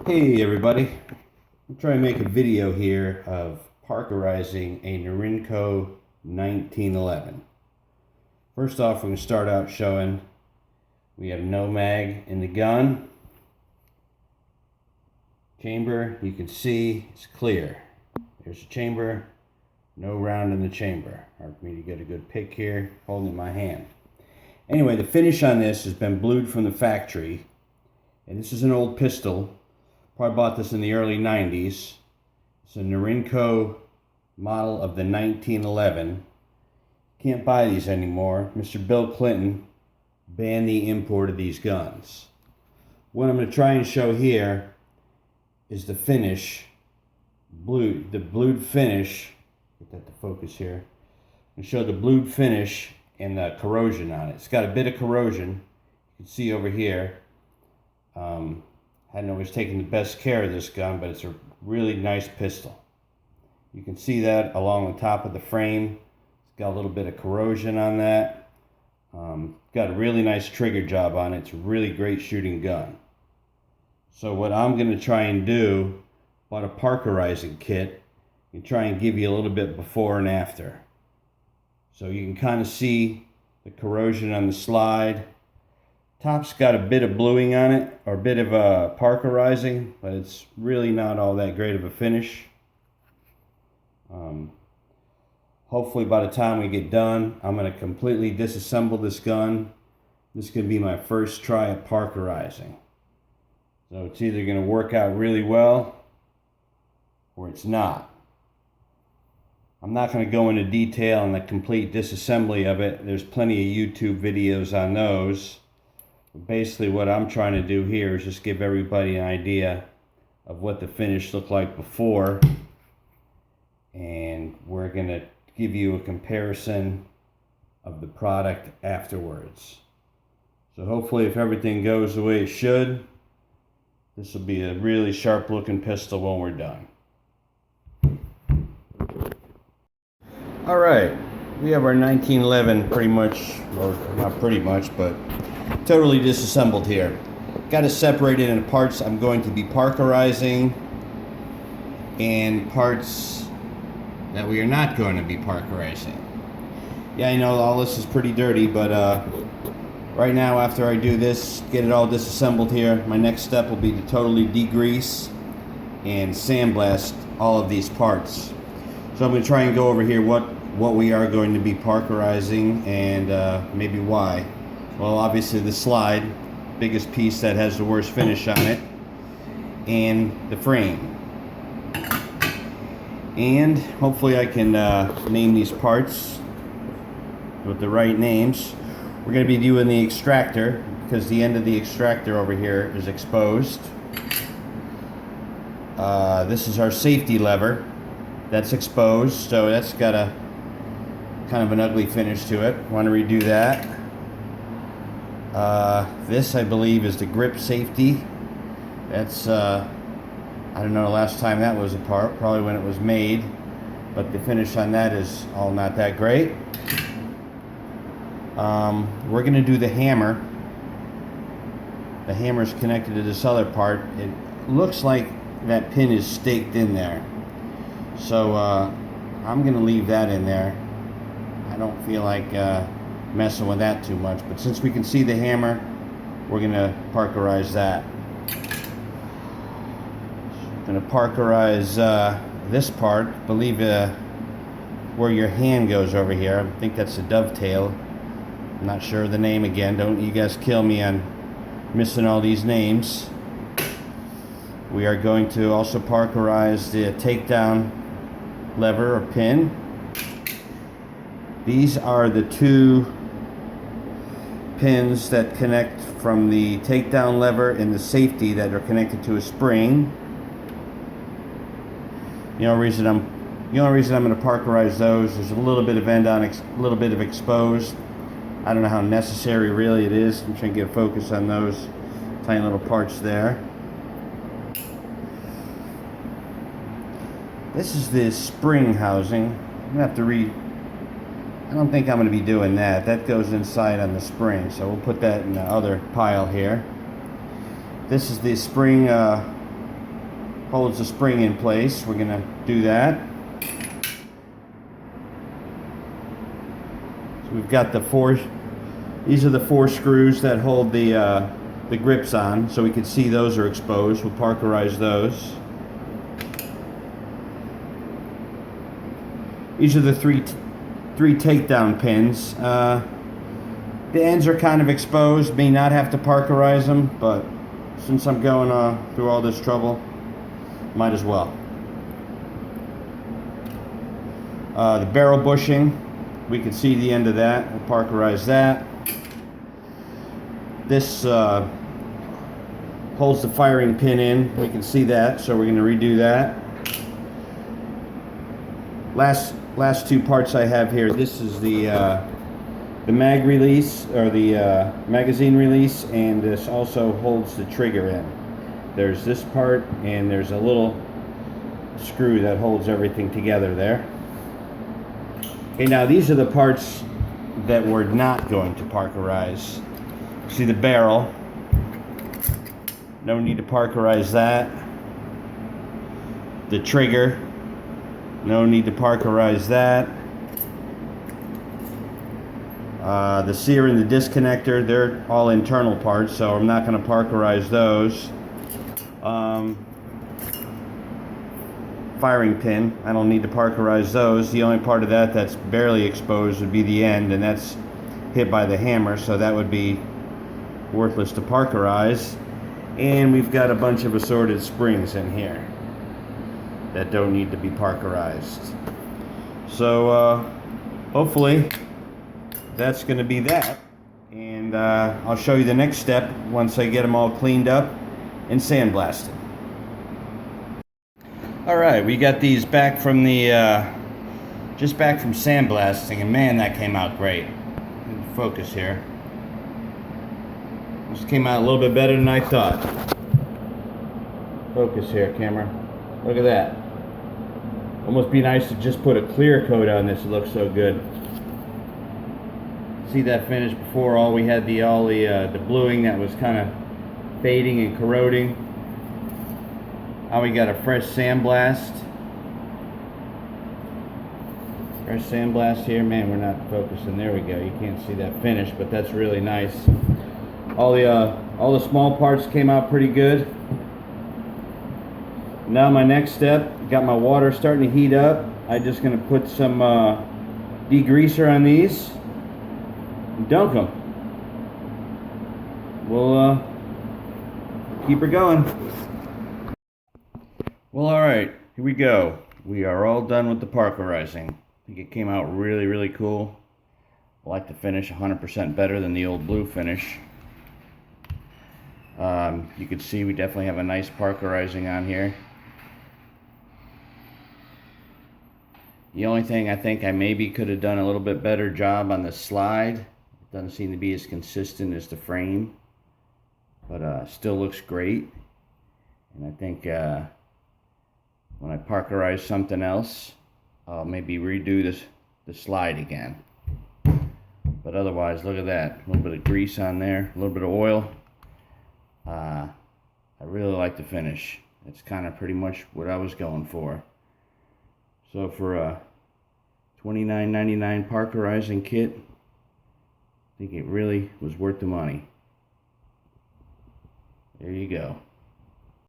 Hey everybody, I'm trying to make a video here of parkerizing a Norinco 1911. First off, we're going to start out showing we have no mag in the gun. Chamber, you can see it's clear. There's a chamber, no round in the chamber. Hard for me to get a good pick here, holding it in my hand. Anyway, the finish on this has been blued from the factory, and this is an old pistol. Probably bought this in the early 90s. It's a Norinco model of the 1911. Can't buy these anymore. Mr. Bill Clinton banned the import of these guns. What I'm going to try and show here is the finish, the blued finish. Get that to focus here. I'm going to show the blued finish and the corrosion on it. It's got a bit of corrosion. You can see over here. Hadn't always taken the best care of this gun, but it's a really nice pistol. You can see that along the top of the frame. It's got a little bit of corrosion on that. Got a really nice trigger job on it. It's a really great shooting gun. So what I'm going to try and do, bought a parkerizing kit, and try and give you a little bit before and after. So you can kind of see the corrosion on the slide. Top's got a bit of bluing on it, or a bit of parkerizing, but it's really not all that great of a finish. Hopefully by the time we get done, I'm going to completely disassemble this gun. This is going to be my first try at parkerizing. So it's either going to work out really well, or it's not. I'm not going to go into detail on the complete disassembly of it. There's plenty of YouTube videos on those. Basically what I'm trying to do here is just give everybody an idea of what the finish looked like before, and we're going to give you a comparison of the product afterwards. So hopefully, if everything goes the way it should, this will be a really sharp looking pistol when we're done. Alright, we have our 1911 pretty much, or not pretty much, but totally disassembled here. Got it separated into parts I'm going to be parkerizing and parts that we are not going to be parkerizing. Yeah, I know all this is pretty dirty, but right now after I do this, get it all disassembled here, my next step will be to totally degrease and sandblast all of these parts. So I'm going to try and go over here what we are going to be parkerizing and maybe why. Well, obviously the slide, biggest piece that has the worst finish on it, and the frame. And hopefully I can name these parts with the right names. We're going to be doing the extractor, because the end of the extractor over here is exposed. This is our safety lever. That's exposed, so that's got a kind of an ugly finish to it. Want to redo that. This, I believe, is the grip safety. That's, I don't know the last time that was apart, probably when it was made, but the finish on that is all not that great. We're going to do the hammer. The hammer is connected to this other part. It looks like that pin is staked in there. So I'm going to leave that in there. I don't feel like messing with that too much, but since we can see the hammer, we're going to parkerize that. Going to parkerize this part. I believe where your hand goes over here. I think that's a dovetail. I'm not sure of the name again. Don't you guys kill me on missing all these names. We are going to also parkerize the takedown lever or pin. These are the two pins that connect from the takedown lever and the safety that are connected to a spring. The only reason I'm going to parkerize those. There's a little bit of end on, a little bit of exposed. I don't know how necessary really it is. I'm trying to get focus on those tiny little parts there. This is the spring housing. I'm gonna have to I don't think I'm going to be doing that. That goes inside on the spring, so we'll put that in the other pile here. This is the spring, holds the spring in place. We're gonna do that. So we've got these are the 4 screws that hold the grips on, so we can see those are exposed. We'll parkerize those. These are the three takedown pins. The ends are kind of exposed, may not have to parkerize them, but since I'm going through all this trouble, might as well. The barrel bushing, we can see the end of that. We'll parkerize that. This holds the firing pin in. We can see that, so we're going to redo that. Last 2 parts I have here. This is the mag release, or the magazine release, and this also holds the trigger in. There's this part, and there's a little screw that holds everything together there. Okay, now these are the parts that we're not going to parkerize. See the barrel, no need to parkerize that. The trigger, no need to parkerize that. The sear and the disconnector, they're all internal parts, so I'm not going to parkerize those. Firing pin, I don't need to parkerize those. The only part of that that's barely exposed would be the end, and that's hit by the hammer, so that would be worthless to parkerize. And we've got a bunch of assorted springs in here that don't need to be parkerized. So hopefully that's going to be that, and I'll show you the next step once I get them all cleaned up and sandblasted. Alright, we got these back from the just back from sandblasting, and man, that came out great. Focus here. This came out a little bit better than I thought. Focus here, camera. Look at that. Almost be nice to just put a clear coat on this. It looks so good. See that finish before? All we had the bluing that was kind of fading and corroding. Now we got a fresh sandblast. Fresh sandblast here. Man, we're not focusing. There we go. You can't see that finish, but that's really nice. All the small parts came out pretty good. Now my next step, got my water starting to heat up. I'm just going to put some degreaser on these and dunk them. We'll keep her going. Well, alright, here we go. We are all done with the parkerizing. I think it came out really, really cool. I like the finish 100% better than the old blue finish. You can see we definitely have a nice parkerizing on here. The only thing I think I maybe could have done a little bit better job on the slide. It doesn't seem to be as consistent as the frame, but still looks great. And I think when I parkerize something else, I'll maybe redo the slide again. But otherwise, look at that. A little bit of grease on there, a little bit of oil. I really like the finish. It's kind of pretty much what I was going for. So for a $29.99 parkerizing kit, I think it really was worth the money. There you go.